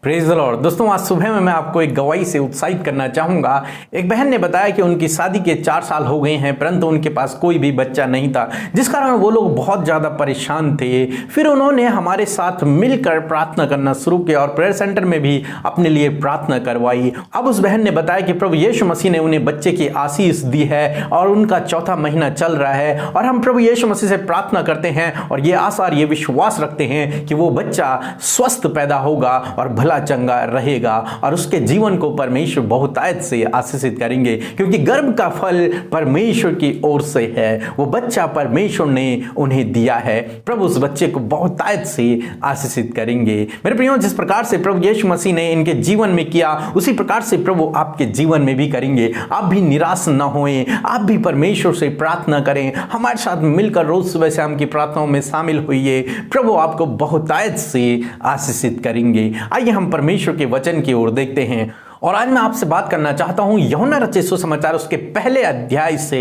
Praise the Lord. दोस्तों, आज सुबह में मैं आपको एक गवाही से उत्साहित करना चाहूंगा। एक बहन ने बताया कि उनकी शादी के 4 साल हो गए हैं, परंतु उनके पास कोई भी बच्चा नहीं था, जिस कारण वो लोग बहुत ज़्यादा परेशान थे। फिर उन्होंने हमारे साथ मिलकर प्रार्थना करना शुरू किया और प्रेयर सेंटर में भी अपने लिए प्रार्थना करवाई। अब उस बहन ने बताया कि प्रभु यीशु मसीह ने उन्हें बच्चे की आशीष दी है और उनका 4था महीना चल रहा है और हम प्रभु यीशु मसीह से प्रार्थना करते हैं और ये आशा और ये विश्वास रखते हैं कि वो बच्चा स्वस्थ पैदा होगा और भला चंगा रहेगा और उसके जीवन को परमेश्वर बहुतायत से आशीषित करेंगे, क्योंकि गर्भ का फल परमेश्वर की ओर से है। वो बच्चा परमेश्वर ने उन्हें दिया है। प्रभु उस बच्चे को बहुतायत से आशीषित करेंगे। मेरे प्रियो, जिस प्रकार से प्रभु यीशु मसीह ने इनके जीवन में किया, उसी प्रकार से प्रभु आपके जीवन में भी करेंगे। आप भी निराश न होएं, आप भी परमेश्वर से प्रार्थना करें। हमारे साथ मिलकर रोज सुबह शाम की प्रार्थनाओं में शामिल होइए। प्रभु आपको बहुतायत से आशीषित करेंगे। आइए हम परमेश्वर के वचन की ओर देखते हैं और आज मैं आपसे बात करना चाहता हूं यूहन्ना रचित सुसमाचार उसके पहले अध्याय से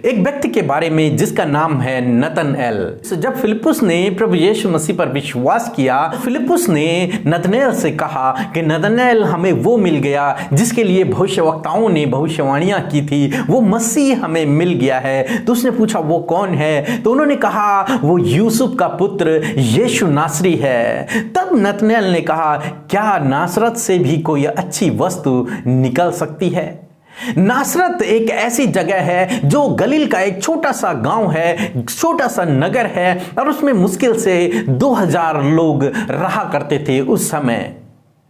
एक व्यक्ति के बारे में जिसका नाम है नतनएल। जब फिलिप्पुस ने प्रभु यीशु मसीह पर विश्वास किया, फिलिप्पुस ने नतनएल से कहा कि नतनएल, हमें वो मिल गया जिसके लिए भविष्यवक्ताओं ने भविष्यवाणियां की थी, वो मसीह हमें मिल गया है। तो उसने पूछा वो कौन है? तो उन्होंने कहा वो यूसुफ का पुत्र यीशु नासरी है। तब नतनएल ने कहा, क्या नासरत से भी कोई अच्छी वस्तु निकल सकती है? नासरत एक ऐसी जगह है जो गलील का एक छोटा सा गांव है, छोटा सा नगर है और उसमें मुश्किल से 2000 लोग रहा करते थे उस समय।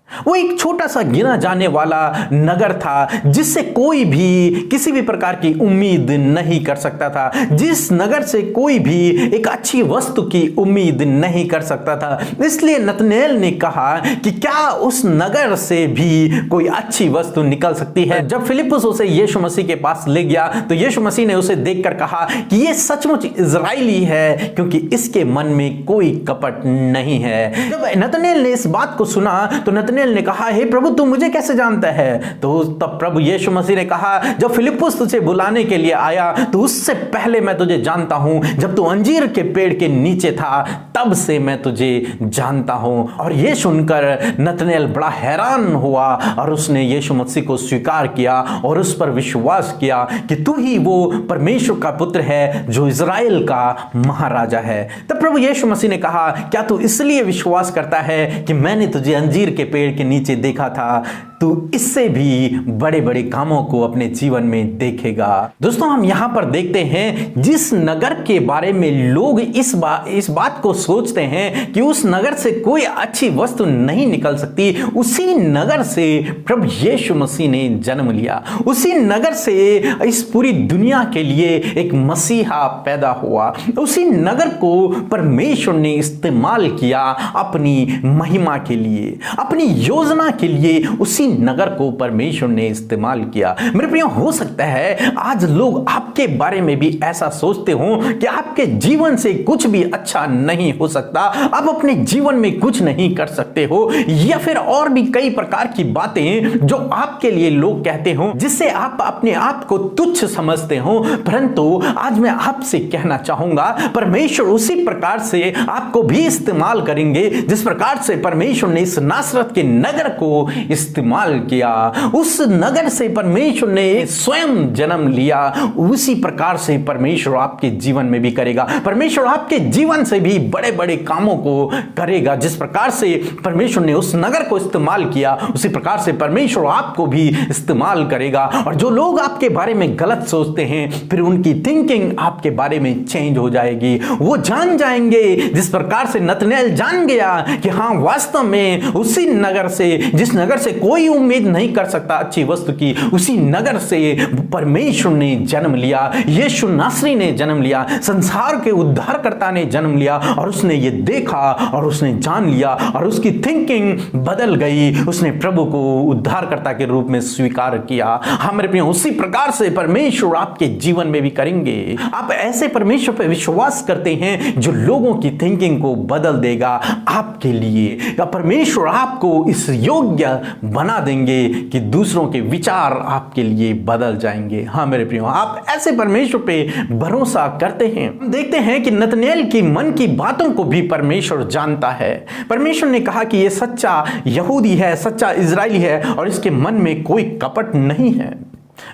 वो एक छोटा सा गिना जाने वाला नगर था जिससे कोई भी किसी भी प्रकार की उम्मीद नहीं कर सकता था, जिस नगर से कोई भी एक अच्छी वस्तु की उम्मीद नहीं कर सकता था। इसलिए नतनएल ने कहा कि क्या उस नगर से भी कोई अच्छी वस्तु निकल सकती है? जब फिलिप्पुस उसे यीशु मसीह के पास ले गया तो यीशु मसीह ने उसे देखकर कहा कि ये सचमुच इजराइली है, क्योंकि इसके मन में कोई कपट नहीं है। जब नतनएल ने इस बात को सुना तो नतनएल ने कहा, हे प्रभु, तू मुझे कैसे जानता है? तो तब प्रभु यीशु मसीह ने कहा, जब फिलिप्पुस तुझे बुलाने के लिए आया तो उससे पहले मैं तुझे जानता हूं। जब तू अंजीर के पेड़ के नीचे था तब से मैं तुझे जानता हूं। और ये सुनकर नतनएल बड़ा हैरान हुआ और उसने यीशु मसीह को स्वीकार किया और उस पर विश्वास किया कि तू ही वो परमेश्वर का पुत्र है जो इजराइल का महाराजा है। तब प्रभु यीशु मसीह ने कहा, क्या तू इसलिए विश्वास करता है कि मैंने तुझे अंजीर के पेड़ के नीचे देखा था? तू इससे भी बड़े बड़े कामों को अपने जीवन में देखेगा। दोस्तों, हम यहां पर देखते हैं जिस नगर के बारे में लोग इस बात को सोचते हैं कि उस नगर से कोई अच्छी वस्तु नहीं निकल सकती, उसी नगर से प्रभु यीशु मसीह ने जन्म लिया। उसी नगर से इस पूरी दुनिया के लिए एक मसीहा पैदा हुआ। उसी नगर को परमेश्वर ने इस्तेमाल किया अपनी महिमा के लिए, अपनी योजना के लिए। उसी नगर को परमेश्वर ने इस्तेमाल किया। मेरे प्रियो, हो सकता है आज लोग आपके बारे में भी ऐसा सोचते हो कि आपके जीवन से कुछ भी अच्छा नहीं हो सकता, आप अपने जीवन में कुछ नहीं कर सकते हो, या फिर और भी कई प्रकार की बातें जो आपके लिए लोग कहते हो जिससे आप अपने आप को तुच्छ समझते हो। परंतु आज मैं आपसे कहना चाहूंगा, परमेश्वर उसी प्रकार से आपको भी इस्तेमाल करेंगे जिस प्रकार से परमेश्वर ने इस नासरत के नगर को इस्तेमाल किया। उस नगर से परमेश्वर ने स्वयं जन्म लिया। उसी प्रकार से परमेश्वर आपके जीवन में भी करेगा। परमेश्वर आपके जीवन से भी बड़े बड़े कामों को करेगा। जिस प्रकार से परमेश्वर ने उस नगर को इस्तेमाल किया, उसी प्रकार से परमेश्वर आपको भी इस्तेमाल करेगा। और जो लोग आपके बारे में गलत सोचते हैं, फिर उनकी थिंकिंग आपके बारे में चेंज हो जाएगी। वो जान जाएंगे जिस प्रकार से नतनएल जान गया कि हाँ, वास्तव में उसी नगर से, जिस नगर से कोई उम्मीद नहीं कर सकता अच्छी वस्तु की, उसी नगर से परमेश्वर ने जन्म लिया। यीशु नासरी ने जन्म लिया, संसार के उद्धारकर्ता ने जन्म लिया। और उसने ये देखा और उसने जान लिया और उसकी थिंकिंग बदल गई। उसने प्रभु को उद्धारकर्ता के रूप में स्वीकार किया। हमारे प्रिय, उसी प्रकार से परमेश्वर आपके जीवन में भी करेंगे। आप ऐसे परमेश्वर पर विश्वास करते हैं जो लोगों की थिंकिंग को बदल देगा आपके लिए। परमेश्वर आपको इस योग्य बना देंगे कि दूसरों के विचार आपके लिए बदल जाएंगे। हाँ मेरे प्रियो, आप ऐसे परमेश्वर पे भरोसा करते हैं। हम देखते हैं कि नतनएल की मन की बातों को भी परमेश्वर जानता है। परमेश्वर ने कहा कि ये सच्चा यहूदी है, सच्चा इजरायली है और इसके मन में कोई कपट नहीं है।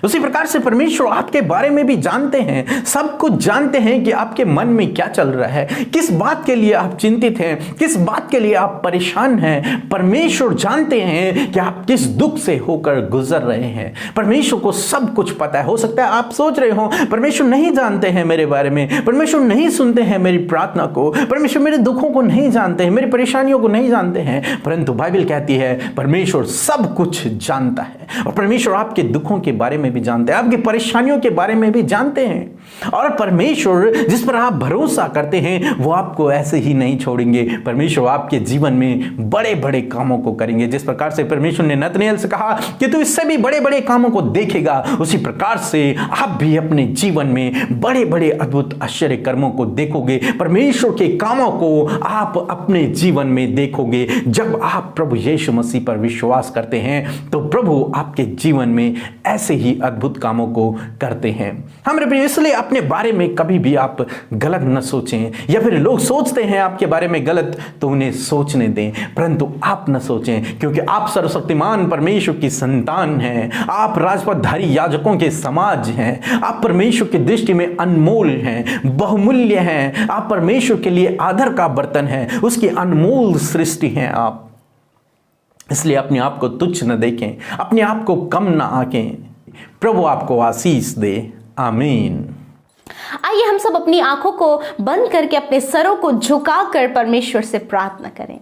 उसी प्रकार से परमेश्वर आपके बारे में भी जानते हैं, सब कुछ जानते हैं कि आपके मन में क्या चल रहा है, किस बात के लिए आप चिंतित हैं, किस बात के लिए आप परेशान हैं। परमेश्वर जानते हैं कि आप किस दुख से होकर गुजर रहे हैं। परमेश्वर को सब कुछ पता है। हो सकता है आप सोच रहे हो परमेश्वर नहीं जानते हैं मेरे बारे में, परमेश्वर नहीं सुनते हैं मेरी प्रार्थना को, परमेश्वर मेरे दुखों को नहीं जानते हैं, मेरी परेशानियों को नहीं जानते हैं। परंतु बाइबल कहती है परमेश्वर सब कुछ जानता है और परमेश्वर आपके दुखों के बारे में भी जानते हैं, आपकी परेशानियों के बारे में भी जानते हैं। और परमेश्वर जिस पर आप भरोसा करते हैं वो आपको ऐसे ही नहीं छोड़ेंगे। परमेश्वर आपके जीवन में बड़े बड़े कामों को करेंगे। जिस प्रकार से परमेश्वर ने नतनएल से कहा कि तू इससे भी बड़े बड़े कामों को देखेगा, उसी प्रकार से आप भी अपने जीवन में बड़े बड़े अद्भुत आश्चर्य कर्मों को देखोगे। परमेश्वर के कामों को आप अपने जीवन में देखोगे। जब आप प्रभु यीशु मसीह पर विश्वास करते हैं तो प्रभु आपके जीवन में ऐसे ही अद्भुत कामों को करते हैं। हम इसलिए अपने बारे में कभी भी आप गलत न सोचें, या फिर लोग सोचते हैं आपके बारे में गलत तो उन्हें सोचने दें, परंतु आप न सोचें, क्योंकि आप सर्वशक्तिमान परमेश्वर की संतान हैं। आप राजपथधारी याजकों के समाज हैं। आप परमेश्वर की दृष्टि में अनमोल हैं, बहुमूल्य हैं। आप परमेश्वर के लिए आदर का बर्तन हैं, उसकी अनमोल सृष्टि हैं आप। इसलिए अपने आप को तुच्छ न देखें, अपने आप को कम न आंकें। प्रभु आपको आशीष दे। आमीन। आइए हम सब अपनी आंखों को बंद करके अपने सरों को झुकाकर परमेश्वर से प्रार्थना करें।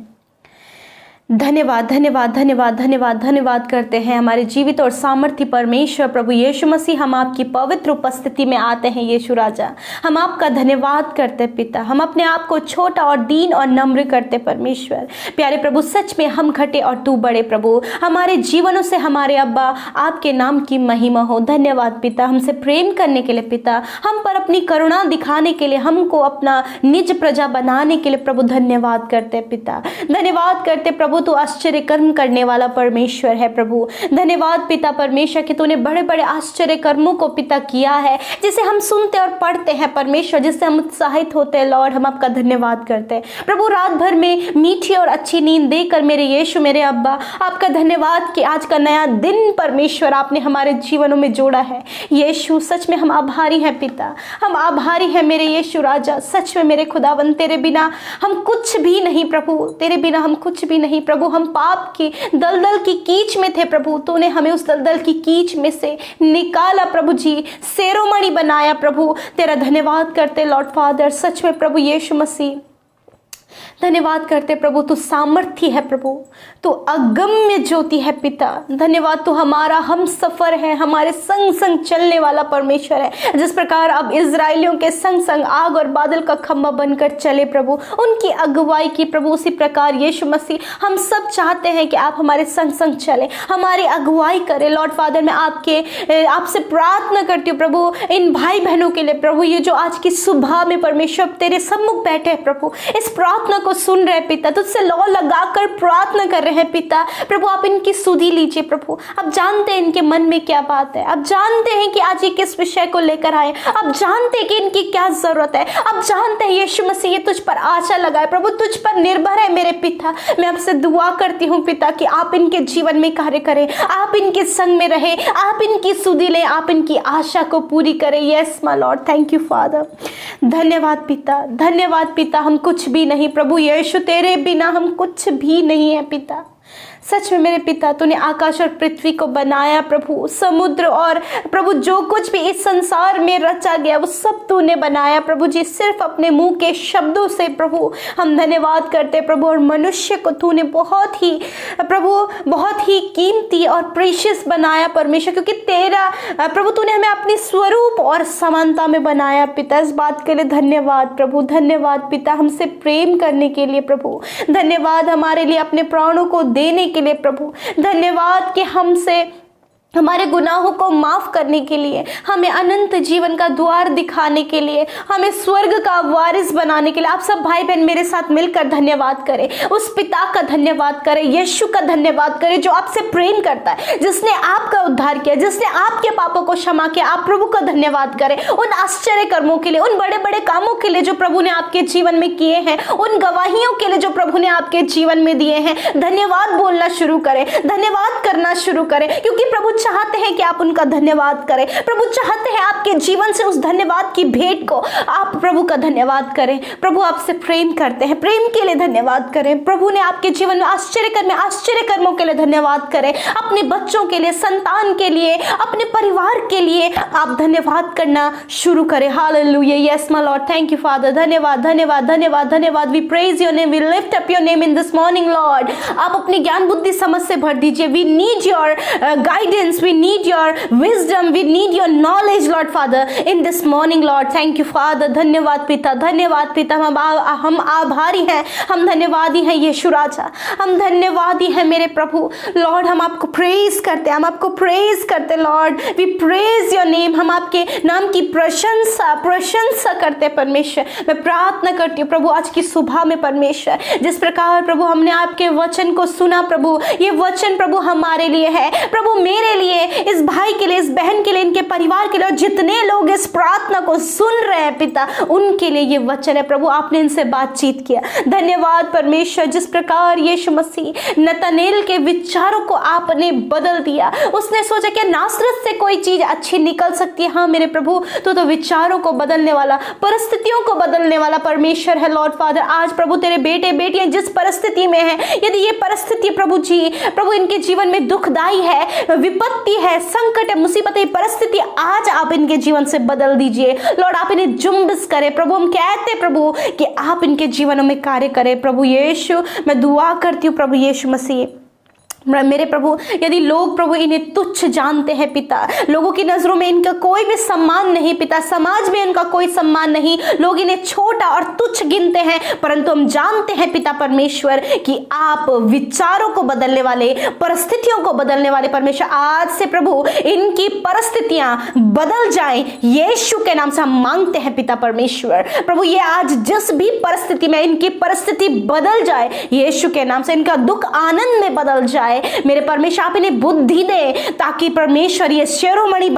धन्यवाद धन्यवाद धन्यवाद धन्यवाद धन्यवाद करते हैं हमारे जीवित और सामर्थ्य परमेश्वर प्रभु यीशु मसीह। हम आपकी पवित्र उपस्थिति में आते हैं यीशु राजा। हम आपका धन्यवाद करते पिता। हम अपने आप को छोटा और दीन और नम्र करते परमेश्वर। प्यारे प्रभु, सच में हम घटे और तू बड़े प्रभु। हमारे जीवनों से हमारे अब्बा आपके नाम की महिमा हो। धन्यवाद पिता, हमसे प्रेम करने के लिए पिता, हम पर अपनी करुणा दिखाने के लिए, हमको अपना निज प्रजा बनाने के लिए प्रभु धन्यवाद करते पिता। धन्यवाद करते प्रभु, तू आश्चर्य कर्म करने वाला परमेश्वर है प्रभु। धन्यवाद पिता परमेश्वर कि तूने बड़े बड़े आश्चर्य कर्मों को पिता किया है, जिसे हम सुनते और पढ़ते हैं परमेश्वर, जिससे हम उत्साहित होते हैं। लॉर्ड, हम आपका धन्यवाद करते हैं प्रभु। रात भर में मीठी और अच्छी नींद देकर मेरे यीशु, मेरे अब्बा, आपका धन्यवाद कि आज का नया दिन परमेश्वर आपने हमारे जीवनों में जोड़ा है। यीशु, सच में हम आभारी हैं पिता, हम आभारी हैं मेरे यीशु राजा। सच में मेरे खुदावन, तेरे बिना हम कुछ भी नहीं प्रभु, तेरे बिना हम कुछ भी नहीं प्रभु। हम पाप की दलदल की कीच में थे प्रभु, तूने हमें उस दलदल की कीच में से निकाला प्रभु जी, शिरोमणि बनाया प्रभु। तेरा धन्यवाद करते लॉर्ड फादर। सच में प्रभु यीशु मसीह धन्यवाद करते प्रभु, तू सामर्थ्य है प्रभु, तू अगम्य ज्योति है पिता। धन्यवाद, तू हमारा हम सफर है, हमारे संग संग चलने वाला परमेश्वर है। जिस प्रकार अब इजरायलियों के संग संग आग और बादल का खंभा बनकर चले प्रभु, उनकी अगुवाई की प्रभु, उसी प्रकार यीशु मसीह हम सब चाहते हैं कि आप हमारे संग संग चले, हमारी अगुवाई करें। लॉर्ड फादर, मैं आपसे प्रार्थना करती हूँ प्रभु इन भाई बहनों के लिए प्रभु, ये जो आज की सुबह में परमेश्वर तेरे सम्मुख बैठे हैं प्रभु, इस प्रार्थना को सुन रहे पिता, तुझसे लौ लगाकर प्रार्थना कर रहे हैं पिता। प्रभु आप इनकी सुधि लीजिए प्रभु। आप जानते हैं इनके मन में क्या बात है, आप जानते हैं कि आज ये किस विषय को लेकर आए, आप जानते हैं कि इनकी क्या जरूरत है, आप जानते हैं यीशु मसीह ये तुझ पर आशा लगाए प्रभु, तुझ पर निर्भर है मेरे पिता। मैं आपसे दुआ करती हूँ पिता कि आप इनके जीवन में कार्य करें, आप इनके संग में रहे, आप इनकी सुधि लें, आप इनकी आशा को पूरी करें। Yes my lord, thank you father. धन्यवाद पिता, धन्यवाद पिता। हम कुछ भी नहीं प्रभु यीशु, तेरे बिना हम कुछ भी नहीं है पिता। सच में मेरे पिता, तूने आकाश और पृथ्वी को बनाया प्रभु, समुद्र और प्रभु जो कुछ भी इस संसार में रचा गया वो सब तूने बनाया प्रभु जी, सिर्फ अपने मुंह के शब्दों से प्रभु। हम धन्यवाद करते प्रभु। और मनुष्य को तूने बहुत ही प्रभु, बहुत ही कीमती और प्रीशियस बनाया परमेश्वर, क्योंकि तेरा प्रभु तूने हमें अपनी स्वरूप और समानता में बनाया पिता। इस बात के लिए धन्यवाद प्रभु। धन्यवाद पिता हमसे प्रेम करने के लिए प्रभु। धन्यवाद हमारे लिए अपने प्राणों को देने के लिए प्रभु। धन्यवाद कि हमसे हमारे गुनाहों को माफ करने के लिए, हमें अनंत जीवन का द्वार दिखाने के लिए, हमें स्वर्ग का वारिस बनाने के लिए। आप सब भाई बहन मेरे साथ मिलकर धन्यवाद करें, उस पिता का धन्यवाद करें, यीशु का धन्यवाद करें जो आपसे प्रेम करता है, जिसने आपका उद्धार किया, जिसने आपके पापों को क्षमा किया। आप प्रभु का धन्यवाद करें उन आश्चर्य कर्मों के लिए, उन बड़े बड़े कामों के लिए जो प्रभु ने आपके जीवन में किए हैं, उन गवाहियों के लिए जो प्रभु ने आपके जीवन में दिए हैं। धन्यवाद बोलना शुरू करें, धन्यवाद करना शुरू करें, क्योंकि प्रभु चाहते हैं कि आप उनका धन्यवाद करें। प्रभु चाहते हैं आपके जीवन से उस धन्यवाद की भेंट को आप प्रभु का धन्यवाद करें। प्रभु आपसे प्रेम करते हैं, प्रेम के लिए धन्यवाद करें। प्रभु ने आपके जीवन में आश्चर्य कर्मों के लिए धन्यवाद करें। अपने बच्चों के लिए, संतान के लिए, अपने परिवार के लिए आप धन्यवाद करना शुरू करें। Hallelujah, yes my lord, thank you father. धन्यवाद धन्यवाद धन्यवाद धन्यवाद। We praise your name, we lift up your name in this morning lord. आप अपनी ज्ञान बुद्धि समझ से भर दीजिए। We need your guidance, we need your wisdom, we need your knowledge Lord Father in this morning Lord। thank you Father। धन्यवाद पिता, धन्यवाद पिता। हम आभारी हैं, हम धन्यवादी हैं यीशु राजा, हम धन्यवादी हैं मेरे प्रभु लॉर्ड। हम आपको प्रेज करते हैं, हम आपको प्रेज करते lord. We praise your name, हम आपके नाम की प्रशंसा करते हैं परमेश्वर। मैं प्रार्थना करती हूँ प्रभु आज की सुबह में परमेश्वर, जिस प्रकार प्रभु हमने आपके वचन को सुना प्रभु, ये वचन प्रभु हमारे लिए है प्रभु, मेरे लिए, इस भाई के लिए, इस बहन के लिए, इनके परिवार के लिए, और जितने लोग इस प्रार्थना को सुन रहे हैं पिता, उनके लिए ये वचन है प्रभु। आपने इनसे बातचीत किया, धन्यवाद परमेश्वर। जिस प्रकार यीशु मसीह नतनेल के विचारों को आपने बदल दिया, उसने सोचा कि नासरत से कोई चीज अच्छी निकल सकती है। हाँ मेरे प्रभु, तो विचारों को बदलने वाला, परिस्थितियों को बदलने वाला परमेश्वर है लॉर्ड फादर। आज प्रभु तेरे बेटे बेटियां जिस परिस्थिति में है, यदि ये परिस्थिति प्रभु जी प्रभु इनके जीवन में दुखदाई है, विपत्ति है, संकट है, मुसीबत है, परिस्थिति आज आप इनके जीवन से बदल दीजिए लॉर्ड। आप इन्हें जुम्बिस करें प्रभु। हम कहते प्रभु कि आप इनके जीवनों में कार्य करें प्रभु यीशु। मैं दुआ करती हूँ प्रभु यीशु मसीह, मेरे प्रभु यदि लोग प्रभु इन्हें तुच्छ जानते हैं पिता, लोगों की नजरों में इनका कोई भी सम्मान नहीं पिता, समाज में इनका कोई सम्मान नहीं, लोग इन्हें छोटा और तुच्छ गिनते हैं, परंतु हम जानते हैं पिता परमेश्वर कि आप विचारों को बदलने वाले, परिस्थितियों को बदलने वाले परमेश्वर। आज से प्रभु इनकी परिस्थितियां बदल जाएं यीशु के नाम से हम मांगते हैं पिता परमेश्वर। प्रभु ये आज जिस भी परिस्थिति में इनकी परिस्थिति बदल जाए यीशु के नाम से, इनका दुख आनंद में बदल जाए मेरे परमेश्वर। आप इन्हें बुद्धि दे ताकि परमेश्वर ये शिरोमणि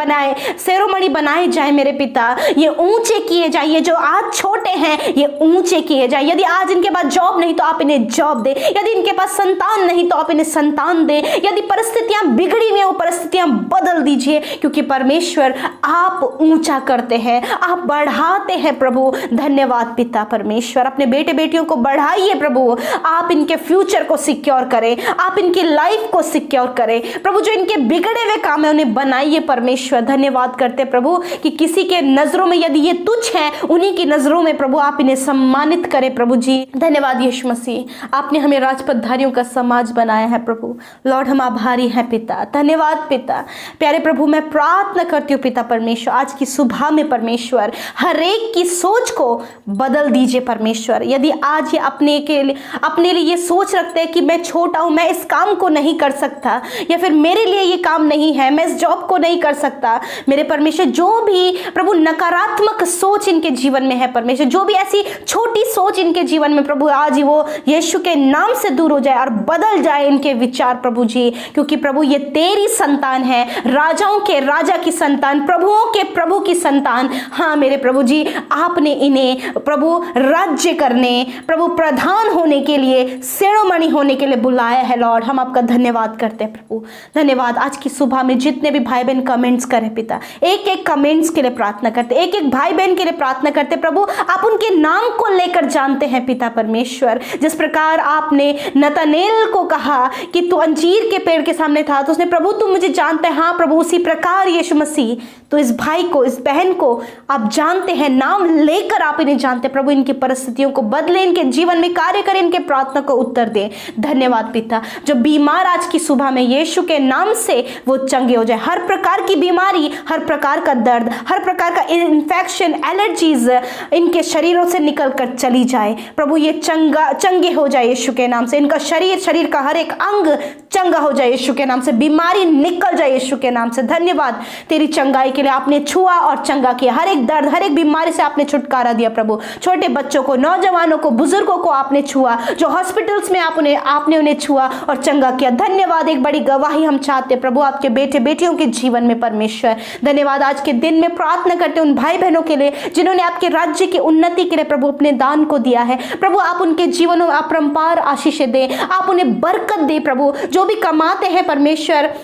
बनाए जाए मेरे पिता, ये ऊंचे किए जाए, ये जो आज छोटे हैं ये ऊंचे किए जाए। यदि आज इनके पास जॉब नहीं तो आप इन्हें जॉब दे, यदि इनके पास संतान नहीं तो आप इन्हें संतान दे, यदि परिस्थितियां बिगड़ी हुई वो परिस्थितियां बदल दीजिए, क्योंकि परमेश्वर आप ऊंचा करते हैं, आप बढ़ाते हैं प्रभु। धन्यवाद पिता परमेश्वर। अपने बेटे बेटियों को बढ़ाइए प्रभु, आप इनके फ्यूचर को सिक्योर करें, आप इनकी लाइफ को सिक्योर करें प्रभु। जो इनके बिगड़े हुए काम है उन्हें बनाइए परमेश्वर। धन्यवाद करते प्रभु कि किसी के नजरों में यदि ये तुच्छ हैं, उन्हीं की नजरों में प्रभु आप इन्हें सम्मानित करें प्रभु जी। धन्यवाद यीशु मसीह, आपने हमें राजपथधारियों का समाज बनाया है प्रभु लॉर्ड। हम आभारी हैं पिता, धन्यवाद पिता। प्यारे प्रभु मैं प्रार्थना करती हूँ पिता परमेश्वर, आज की सुबह में परमेश्वर हर एक की सोच को बदल दीजिए परमेश्वर। यदि आज ये अपने लिए ये सोच रखते हैं कि मैं छोटा हूं, मैं इस काम को नहीं कर सकता, या फिर मेरे लिए ये काम नहीं है, मैं इस जॉब को नहीं कर सकता, मेरे परमेश्वर जो भी प्रभु नकारात्मक सोच इनके जीवन में है परमेश्वर, जो भी ऐसी छोटी सोच इनके जीवन में प्रभु आज ही वो यीशु के नाम से दूर हो जाए और बदल जाए इनके विचार प्रभु जी। क्योंकि प्रभु ये तेरी संतान है, राजाओं के राजा की संतान, प्रभुओं के प्रभु की संतान। हाँ मेरे प्रभु जी, आपने इन्हें प्रभु राज्य करने, प्रभु प्रधान होने के लिए, शिरोमणि होने के लिए बुलाया है लॉर्ड। हम आपका धन्यवाद करते हैं प्रभु, धन्यवाद। आज की सुबह में जितने भी भाई बहन कमेंट्स करें पिता, एक एक कमेंट्स के लिए प्रार्थना करते, एक एक भाई बहन के लिए प्रार्थना करते प्रभु। आप उनके नाम को लेकर जानते हैं पिता परमेश्वर। जिस प्रकार आपने नतनेल को कहा कि तू अंजीर के पेड़ के सामने था, तो उसने प्रभु तू मुझे जानता है, हाँ प्रभु, उसी प्रकार यीशु मसीह तो इस भाई को, इस बहन को आप जानते हैं, नाम लेकर आप इन्हें जानते हैं। प्रभु इनकी परिस्थितियों को बदले, इनके जीवन में कार्य करें, इनके प्रार्थना को उत्तर दें। धन्यवाद पिता, जो बीमार आज की सुबह में यीशु के नाम से वो चंगे हो जाए। हर प्रकार की बीमारी, हर प्रकार का दर्द, हर प्रकार का इन्फेक्शन, एलर्जीज इनके शरीरों से निकल कर चली जाए। प्रभु ये चंगे हो जाए यीशु के नाम से। इनका शरीर का हर एक अंग चंगा हो जाए यीशु के नाम से। बीमारी निकल जाए यीशु के नाम से। धन्यवाद तेरी चंगाई के लिए, आपने छुआ और चंगा किया। हर एक दर्द, हर एक बीमारी से आपने छुटकारा दिया प्रभु। छोटे बच्चों को, नौजवानों को, बुजुर्गों को आपने छुआ, जो हॉस्पिटल्स में आपने उन्हें छुआ और चंगा किया। धन्यवाद, एक बड़ी गवाही हम चाहते प्रभु आपके बेटे बेटियों के जीवन में परमेश्वर। धन्यवाद, आज के दिन में प्रार्थना करते उन भाई बहनों के लिए जिन्होंने आपके राज्य की उन्नति के लिए प्रभु अपने दान को दिया है। प्रभु आप उनके जीवनों में अपरंपार आशीषें दें, आप उन्हें बरकत दें प्रभु। जो भी कमाते हैं परमेश्वर,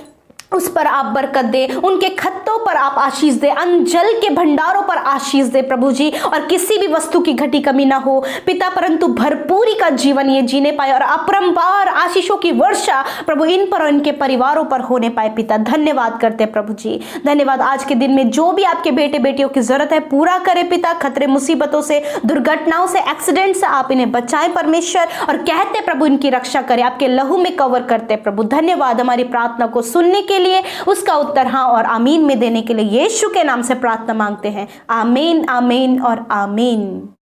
उस पर आप बरकत दे, उनके खत्तों पर आप आशीष दे, अन्न जल के भंडारों पर आशीष दे प्रभु जी, और किसी भी वस्तु की घटी कमी ना हो पिता, परंतु भरपूरी का जीवन ये जीने पाए और अपरंपार आशीषों की वर्षा प्रभु इन पर और इनके परिवारों पर होने पाए पिता। धन्यवाद करते प्रभु जी, धन्यवाद। आज के दिन में जो भी आपके बेटे बेटियों की जरूरत है पूरा करे पिता। खतरे मुसीबतों से, दुर्घटनाओं से, एक्सीडेंट से आप इन्हें बचाएं परमेश्वर, और कहते प्रभु इनकी रक्षा करें, आपके लहू में कवर करते प्रभु। धन्यवाद, हमारी प्रार्थना को सुनने के लिए, उसका उत्तर हाँ और आमीन में देने के लिए यीशु के नाम से प्रार्थना मांगते हैं। आमीन, आमीन और आमीन।